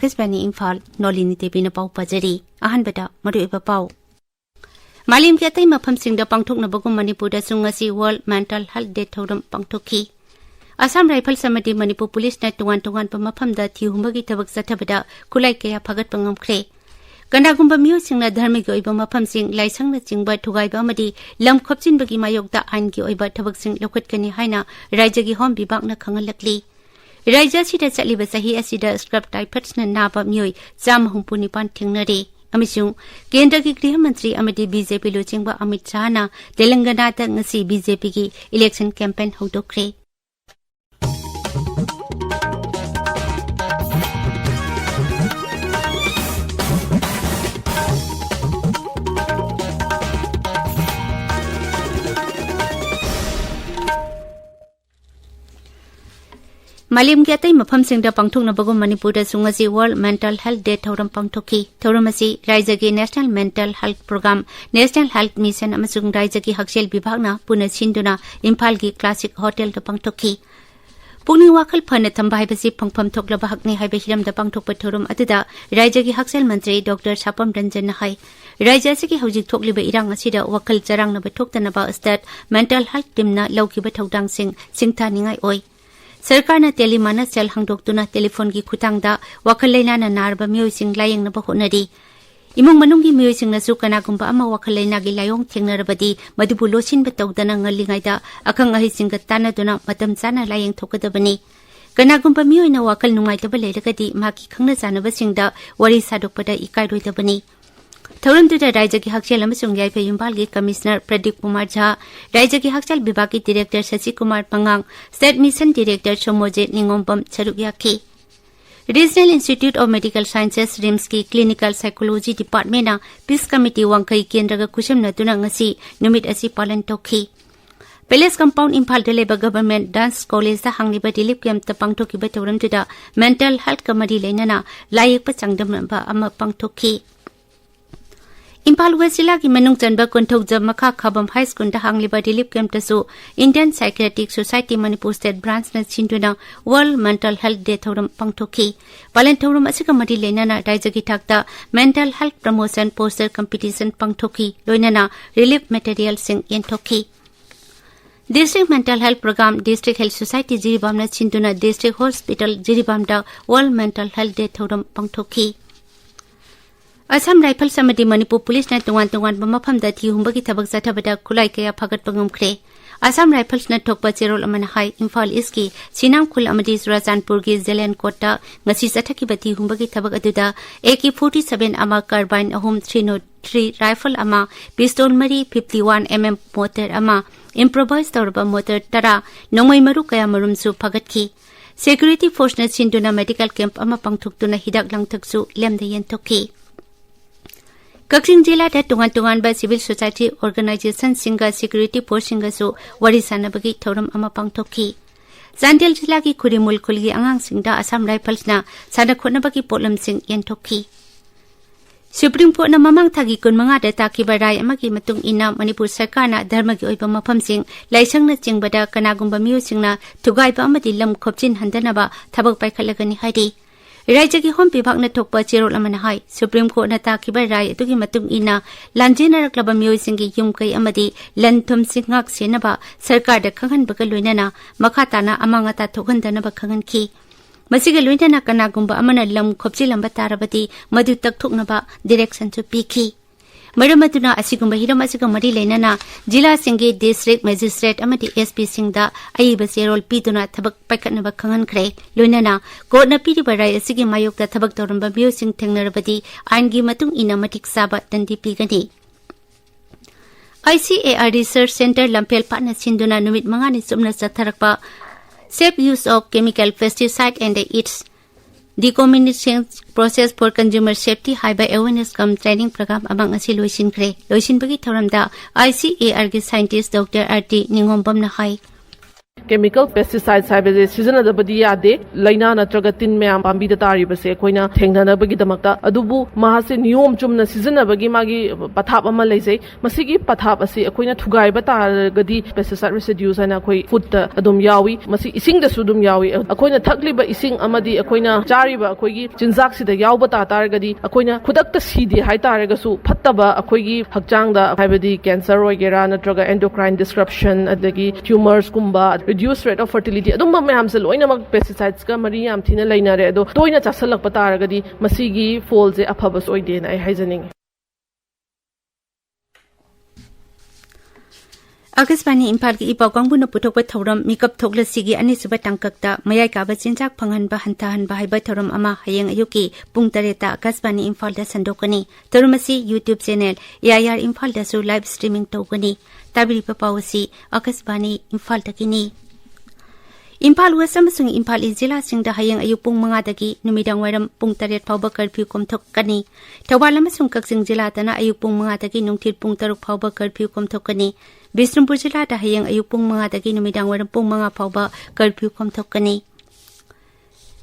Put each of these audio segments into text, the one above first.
Akashbani Imphal Nolini Devi na pau pajari ahanbada maruiba pau Malim ki atai mafam singda pangthokna bagum Manipur da sungasi World Mental Health Day thoram pangthokhi Assam Rifle Samadi Manipur Police na tuwan pa mafam da thihumagi thabak sathabada kulai kaya phagat pangamkhre Kanagumba miyo singna dharmi ki oiba mafam sing laisang na chingba thugaiba amadi lam khopchin bagi mayokda ain ki oiba thabak sing lokhatkani haina rajya gi hom bibak na khangalakli Raja sida chaliba sahi asida scrub typhoid na naba miyoi cham humpuni pan thingnare Amisung Kendra ki Griha Mantri amadi BJP luchingba Amit Shah na Telangana ta ngasi BJP ki election campaign hodokre Malim ki atai mafam singda pangthokna bagum Manipur da sungasi World Mental Health Day thoram pangthokhi thoram asi Rajya ki National Mental Health Program National Health Mission amasung Rajya ki Hakchel Bibhagna puna sinduna Imphal ki Classic Hotel da pangthokhi Pungni wakal phana thamba haibasi phangpham thokla bahakni haiba hiram da pangthokpa thoram atuda Rajya ki Hakchel Mantri Dr. Sapam Ranjan na hai Rajya se ki hojik thokliba irang asida wakal charang na bathoktana ba state mental health team na laukiba thodang singtha ningai oi Sarkar na telemana sel hangdoktuna telephone ki khutangda wakal laina na narba miyoi sing layang na bahonari imong manunggi miyoi sing na su kanagumba ama wakal laina gi layong thengnarabadi madibu losin batawdana ngalingaida akang ahi singa tanaduna matam chana layang thokadabani kanagumba miyoi na wakal nungai taba leiragadi maki khangna janaba singda wari sadokpada ikai roidabani Thoram to the Rajya ki Hakchel amasung yaifa Imphal ki Commissioner Pradeep Kumar Jha, Rajya ki Hakchel Vibhag ki Director Shashi Kumar Pangang, State Mission Director Chomoje Ningompam Charugyaki. Regional Institute of Medical Sciences RIMS ki Clinical Psychology Department na Peace Committee wangkai kendraga kusham na tunang ngasi numit asi palan tokhi. Palace Compound Imphal Deleba Government Dance College da hangliba dilip kem tapang toki ba thoram to the Mental Health Committee lainana layak pa changdam ba ama pangtokhi. Imphal West Jilla ki manung chanba konthok jab makha khabam high school da hangliba dilip camp tasu Indian Psychiatric Society Manipur State Branch na chinduna World Mental Health Day thoram pangthokhi palan thoram asika mari leinana Rajya ki thakta Mental Health Promotion Poster Competition pangthokhi loinana relief material sing yenthokhi District Mental Health Program District Health Society Jiribam na chinduna District Hospital Jiribam da World Mental Health Day thoram pangthokhi Assam Rifle Samadi Manipur Police na tuwan mafam da thihumbagi thabak sathabada kulai kaya phagat pangamkhre Assam Rifles na thokpa cherol amana hai Imphal East ki Sinam Khul amadi Surajanpur ki Zelen Kota ngasi sathaki bati humbagi thabak aduda AK47 ama carbine ahum 303 rifle ama pistol mari 51 mm motor ama improvised torba motor tara nongoi maru kaya marumsu phagatki Security Force na chinduna medical camp ama pangthuktuna hidak langthaksu lemda yentokhi Kakring Jilla da tungan ba civil society organization singa security force singa su wari sanabagi thoram ama pangthokhi Jandel Jilla ki Kurimul Khulgi angang singda Assam Rifles na sana khonabagi problem sing yentokhi Supreme Court na mamang thagi kun manga da takiba rai amagi matung ina Manipur Sarkar na dharma gi oiba mafam sing laisang na chingbada kanagumba miyo singna thugaiba amadi lam khopchin handanaba thabak paikhalagani haidi Rajya ki hom bibhag na thokpa cherol amana hai Supreme Court na takiba rai atugi matung ina lanjena raklaba miyoi singi yumkai amadi lanthum singak senaba sarkar da khanghan baga loinana makhatana amangata thokhandana ba khanghan ki masiga loinana kanagumba amana lam khopchilamba tarabati madu takthokna ba direction chu pikhi Maramaduna asigumba hiram asiga mari leinana Jilla Singi District Magistrate amadi SP Singda aiba serol piduna thabak paikatna ba khangan khre loinana court na piri barai asigi mayokta thabak toramba miyo sing thengnarabadi aingi matung ina matik saba tandi pigani ICAR Research Center Lampel Partner Sinduna numit mangani sumna satharakpa safe use of chemical pesticide and its Decommissioning process for consumer safety high by awareness cum training program among asi loisin bagi thoram da ICAR ki scientist Dr. RT Ningompam na hai chemical pesticides haibase sijanadabadi yade laina natraga tin mayam pambi da tari base koina thengnanabagi damakta adubu mahase niyom chumna sijanabagi magi pathap ama leise masigi pathap asi koina thugai ba taragadi pesticide residues ana koi food ta adum yawi masi ising da sudum yawi koina thakliba ising amadi koina chariba koigi chinjak sida yawba ta taragadi koina khudakta sidi hai taragasu phattaba koigi hakchang da haibadi cancer oigera natraga endocrine disruption adagi tumors kumba reduced rate of fertility adum mayam se loina mak pesticides ka mari yam thina leinare ado toina chasalak pataragadi masigi fall je aphabas oide na ai haijaning Akasbani Imphal ki ipaw kangbu na putok ba thoram mikap thokla sigi ani suba tangkakta mayai ka ba chinjak phangan ba hantahan ba haiba thoram ama hayeng ayuki pung tareta Akasbani Imphal da sandokani torumasi YouTube channel AIR Imphal da su live streaming tawgani tabiri pa pawasi Akasbani Imphal takini Imphal West amasung Imphal Izila singda hayeng ayuk pung mga dagi numidang wairam pung taret pawba curfew komthok kani Thawal amasung Kaksing jila tana ayuk pung mga dagi nungthil pung taruk pawba curfew komthok kani Bisnumpur jila da hayeng ayuk pung mga dagi numidang wairam pung mga pawba curfew komthok kani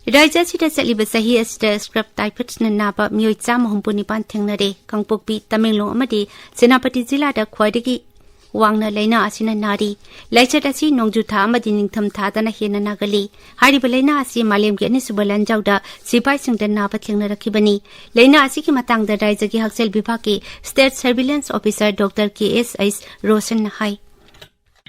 Raja sida saliba sahi asda script typets na naba miyoi chama humpunipan thengnare Kangpokpi Tamenglong amadi Senapati jila da khwaidagi wangna laina asina nari laichat asi nongju tha amadi ningtham tha dana hena nagali hariba laina asi malem gi ani subalan jawda sipai singda naba thlengna rakhibani laina asi ki matang da raija gi haksel bibhag ki state surveillance officer Dr. KSS Roshan hai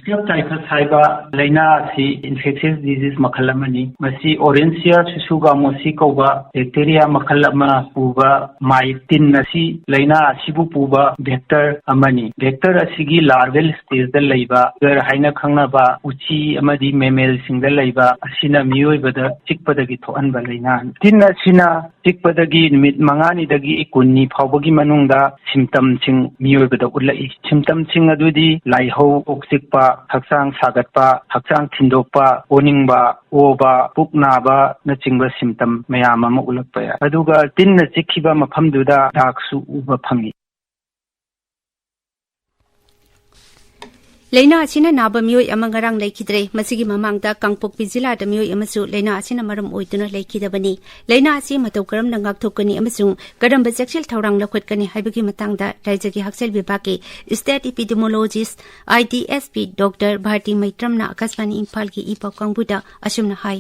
Script typhus haiba laina si infectious disease makhalamani masi orencia susuga mosi koba bacteria makhalama puba maitin nasi laina sibu puba vector amani vector asigi larval stage da leiba gar haina khangna ba uchi amadi mammal sing da leiba asina miyoi bada chikpadagi thoan ba laina tin asina chikpadagi nimit mangani dagi ikunni phawbagi manungda symptom sing miyoi bada ulai symptom sing adudi laihau oksikpa Haksang sagatpa, haksang thindokpa, oningba, oba, puknaba na chingba symptom mayam ama ulakpa ya. Aduga tin na chikhiba mafamduda daksu uba phangi. Laina asina naba miyoi ama ngarang laikhidre masigi mamangda Kangpokpi jila da miyoi amasu laina asina maram oiduna laikhidabani laina asi matau karam na ngakthokani amasung karamba jaksel thawrang lakhotkani haibagi matangda raijagi haksel bibhagi state epidemiologist IDSP Dr. Bharti Maitramna Akasbani Imphal ki ipaw kangbuda asumna hai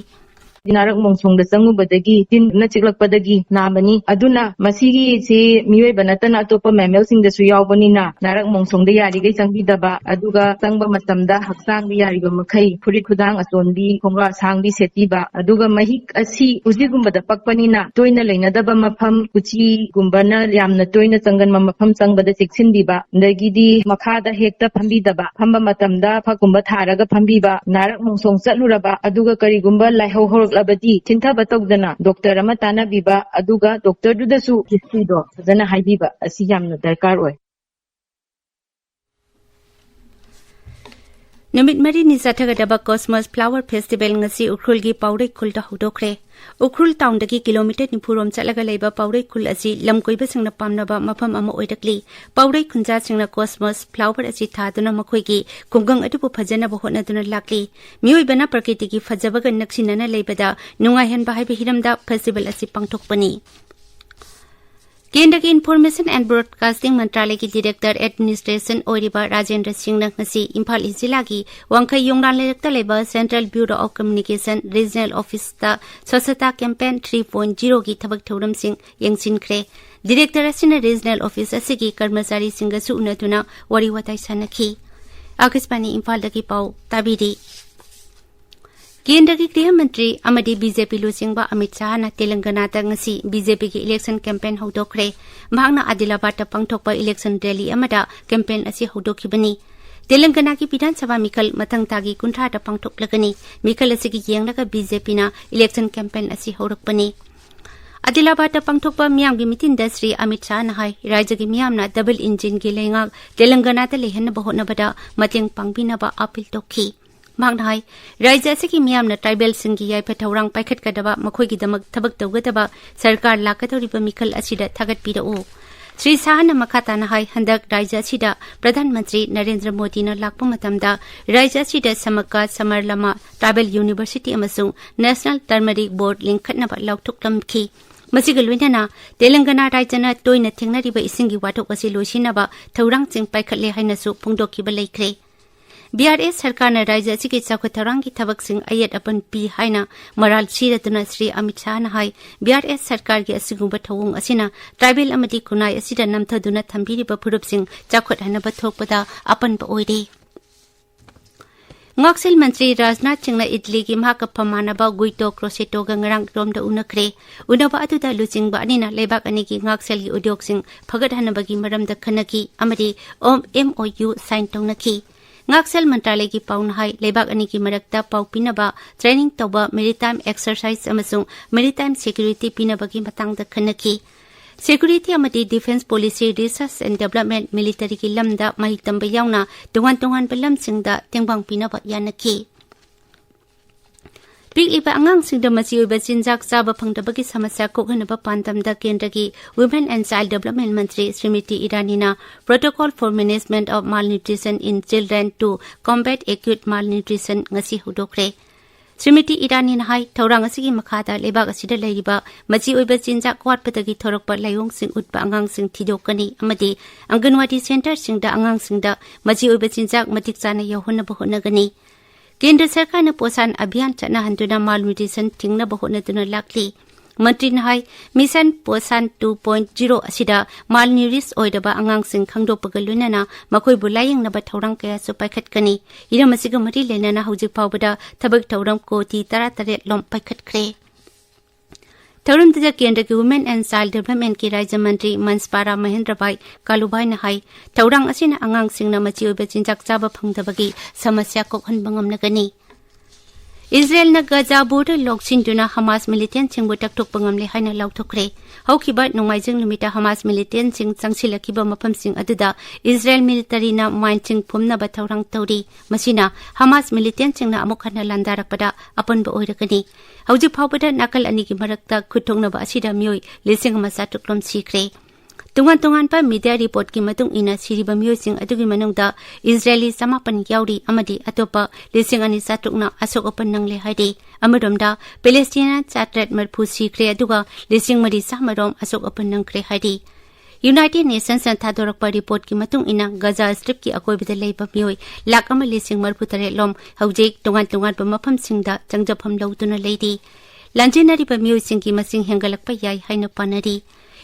Dinarak mongsongda changubadagi tin na chiklakpadagi nabani aduna masigi se miwe banatana atopa mammal singda su yawbanina narak mongsongda yarigai changbidaba aduga changba matamda haksangda yariba makhai furit khudang asonbi khongra sangbi setiba aduga mahik asi ujigumbada pakpanina toina leinadaba mafam kuchi gumbana yamna toina changan mafam changbada cheksindiba dagidi makhada hekta phambidaba phamba matamda phagumba tharaga phambiba narak mongsong chatluraba aduga karigumba laihau labadi chinta batogdana doctor ama tana biba aduga doctor dudasu history do jana haibiba asi yamna darkar oi Numit mari ni sathagadaba Cosmos Flower Festival ngasi ukrul gi paurei khul da hudokre ukrul town dagi kilometer nipurom chalaga leiba paurei khul asi lamkoiba singna pamnaba mafam ama oidakli paurei khunja singna Cosmos Flower asi thaduna makhoi gi kungang atupu phajana ba hona duna lakli mioi bana prakriti gi phajabaga naksinana leibada nungai hen ba haibe hiramda festival asi pangthokpani Kendra ki Information and Broadcasting Mantralay ki Director Administration Oriba Rajendra Singh na ngasi Imphal Jila ki Wangkhay Yongran Lekta Leba Central Bureau of Communication Regional Office ta Swachhata Campaign 3.0 ki thabak thoram sing yengsin kre Director asina Regional Office asigi karmachari singha su unatuna wari watai sanakhi Akasbani Imphal daki pau tabiri Kendra ki Griha Mantri amadi BJP lusingba Amit Shah na Telangana ta ngasi BJP ki election campaign hodokre mahakna Adilabad ta pangthokpa election rally amada campaign asi hodokhibani Telangana ki Pidhan Sabha Mikhal mathang tagi kunthra ta pangthoklagani Mikhal asi ki yenglaga BJP na election campaign asi horakpani Adilabad ta pangthokpa miyam gi mitin da Sri Amit Shah na hai rajya gi miyam na double engine gi lenga Telangana ta lehan ba hona bada mateng pangbina ba appeal tokhi Magnai, Raja Siki Miam na tribal singi yai patawrang paikhat kadaba makhoi gi damak thabak tawgataba sarkar lakatoriba Mikhal asida thagat pida o Shri शाहना मखाताना हाई हंदक राज्य सिदा प्रधानमंत्री नरेंद्र मोदी न लाकपा मतमदा राज्य सिदा समक्का समरलमा ट्राइबल यूनिवर्सिटी अमसुंग नेशनल टर्मरिक बोर्ड लिंखटनबा लौथुकलमखी मसिगा लोइनना तेलंगाना राज्यना तोइना थेंगनारिबा इसिंगी वाथोक असि लोइसिनबा थौरांगसिंग पाइखटले हाइनसु फोंदोखिबा लेख्रे बीआरएस सरकार ने राज्य की चौखट थौरांग की थबक सिंह अयत अपन पी हाइना मराल सिरतुना श्री अमित शाह न हाई बीआरएस सरकार की असिगुंबा थौंग असिना ट्राइबल अमदी खुनाई असिदा नमथदुना थंबिरिबा फुरुपसिंह चौखट हनबा थोकपदा अपनबा ओइरे ngaksil मंत्री राजनाथ सिंह इटली की महाक फमानबा गुइतो क्रोसेटो गंगरांग रोम द उनखरे उनबा अदुदा लुचिंग बानिना लेबाक अनि की ngaksil की उद्योग सिंह फगत हनबगी मरम the खनकी अमदी MOU sign Taunki ngaksil मंत्रालय की पाउन हाई लेबाक अनि की मरकता पाउ पिनबा ट्रेनिंग तौबा मेरीटाइम एक्सरसाइज अमसुंग मेरीटाइम सिक्योरिटी पिनबगी मतंग द खनकी Security amati defense policy research and development military ki lamda mahik tamba yauna tungan pelam singda tengbang pinaba yanaki Pigliba angang singda masi oiba sinjak saba phangdabagi samasya kokhanaba pantamda kendragi Women and Child Development Mantri Srimati Iranina Protocol for Management of Malnutrition in Children to Combat Acute Malnutrition ngasi hudokre Srimati Irani na hai thorang asigi makhada lebak asida laiba machi oiba chinja kwatpatagi thorokpa layong sing utpa angang sing thidokani amadi anganwadi center singda angang singda machi oiba chinja matik chana yahona bahonagani Kendra sarkar na posan abhiyan chana handuna malnutrition thingna bahona duna lakli मंत्री नहाई mission पोषण 2.0 असिदा मालन्यूरिश ओइदबा अंगांग सिंह खंगदोपगा लुनना मखोइबु लायंगनबा थौरांग कयासु पाइखटकनी इरमसिगा मरि लेनना हौजिक फावबदा थबक थौरांग कोटी 33 लोम पाइखटख्रे थौरमदजा केंद्र की women and child development की राज्य मंत्री मनसपारा महेंद्र भाई कालुभाई नहाई थौरांग असिना अंगांग सिंहना मचि ओइबा चिंजाक चाबा फंगदबगी समस्या कोखनबंगमनगनी Israel na Gaza border loksin duna Hamas militant sing butak pangamle haina lauthokre haukiba nongmaijing numita Hamas militant sing changsilakiba mapam sing aduda Israel military na mine sing phumna ba thaurang tauri masina Hamas militant sing na amuk hana landarakpada apan ba oirakani hauji phawbada nakal ani ki marakta khutongna ba asida mioi lising masa tuklom sikre tungan pa media report ki matung ina siriba mioi sing adugi manungda Israeli samapan yauri amadi atopa lising ani satukna asok opan nangle haide amadomda Palestinian chatret marphu sikre aduga lising mari samarom asok opan nangkre haide United Nations and Thadorakpa report ki matung ina Gaza strip ki akoibida leiba mioi lak ama lising marphu tare lom haujek tungan pa mafam singda changjapam lautuna leidi lanjinari pa mioi sing ki masing hengalakpa yai haina panari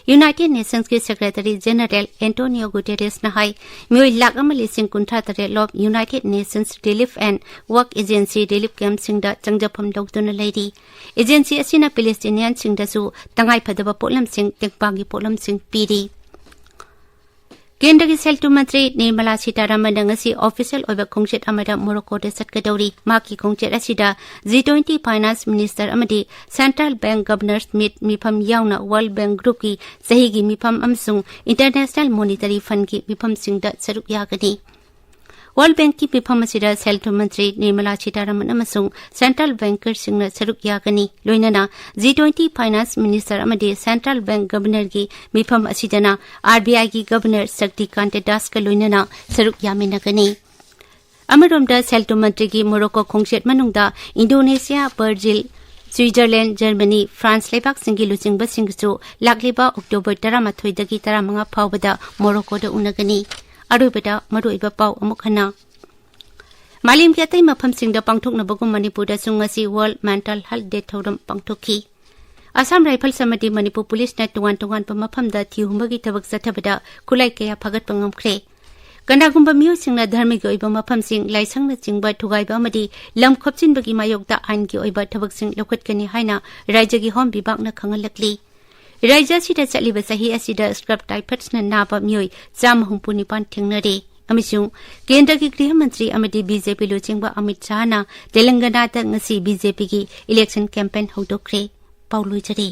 United Nations के secretary general Antonio Guterres ने हाई मियोई लाख अमली सिंह कुंठा तरे लोब united nations relief and work agency relief camp सिंगदा चंगजफम लौतुन लेरी एजेंसी असिना पैलेस्टीनियन सिंगदसु तंगाई फदबा पोलम सिंह टेकपागी पोलम सिंह पीरी केंद्र की सेल्टू मंत्री निर्मला सीतारमण ngasi ऑफिशियल ओइबा खोंगचेट अमदा मोरक्को दे सटकदौरी माकी खोंगचेट असिदा G20 फाइनेंस मिनिस्टर अमदी सेंट्रल बैंक गवर्नर्स मीट मिफम याउना वर्ल्ड बैंक ग्रुप की सही की मिफम अमसुंग इंटरनेशनल मॉनेटरी फंड की मिफम सिंगदा सरुक यागनी वर्ल्ड बैंक की मिफम असिदा सेल्टू मंत्री निर्मला सीतारमण अमसुंग सेंट्रल बैंकर सिंगना सरुक यागनी लोइनना G20 फाइनेंस मिनिस्टर अमदी सेंट्रल बैंक गवर्नर की मिफम असिदना RBI की गवर्नर शक्तिकांत दास का लोइनना सरुक यामिनगनी अमरोमदा सेल्टू मंत्री की मोरक्को खोंगचेट मनुंगदा Indonesia Brazil Switzerland Germany France लेबाक सिंगी लुचिंग बसिंगसु लाखलिबा अक्टोबर 13 दगी 15 फावबदा मोरक्को द उनगनी अरुबदा मरुइबा पाउ अमुखना मालिम की अतै मफम सिंगदा पांगथोकनबगु मणिपुर दा सुंगसी वर्ल्ड मेंटल हेल्थ डे थौरम पांगथोकी असम राइफल समिति मणिपुर पुलिस ना टुवान प मफम दा थिहुमबगी थबक सथबदा खुलाई कया फगत पंगमख्रे गंडागुंबा मियो सिंगना धर्म की ओइबा मफम सिंग लाइसंग न चिंगबा ठुगाइबा अमदी लम खोपचिनबगी मायोगदा आइन की ओइबा थबक सिंग लोखतकनी हाइना राज्य की होम विभाग न खंगलकली राज्य सिदा चलिबा सही असिदा स्क्रब टाइफस न नाबा मियोई 169 थेंगनरे अमिसुंग केंद्र की गृह मंत्री अमदी बीजेपी लुचिंगबा अमित शाह ना तेलंगाना दा ngasi बीजेपी की इलेक्शन कैंपेन हौदोखरे पाउलुजरे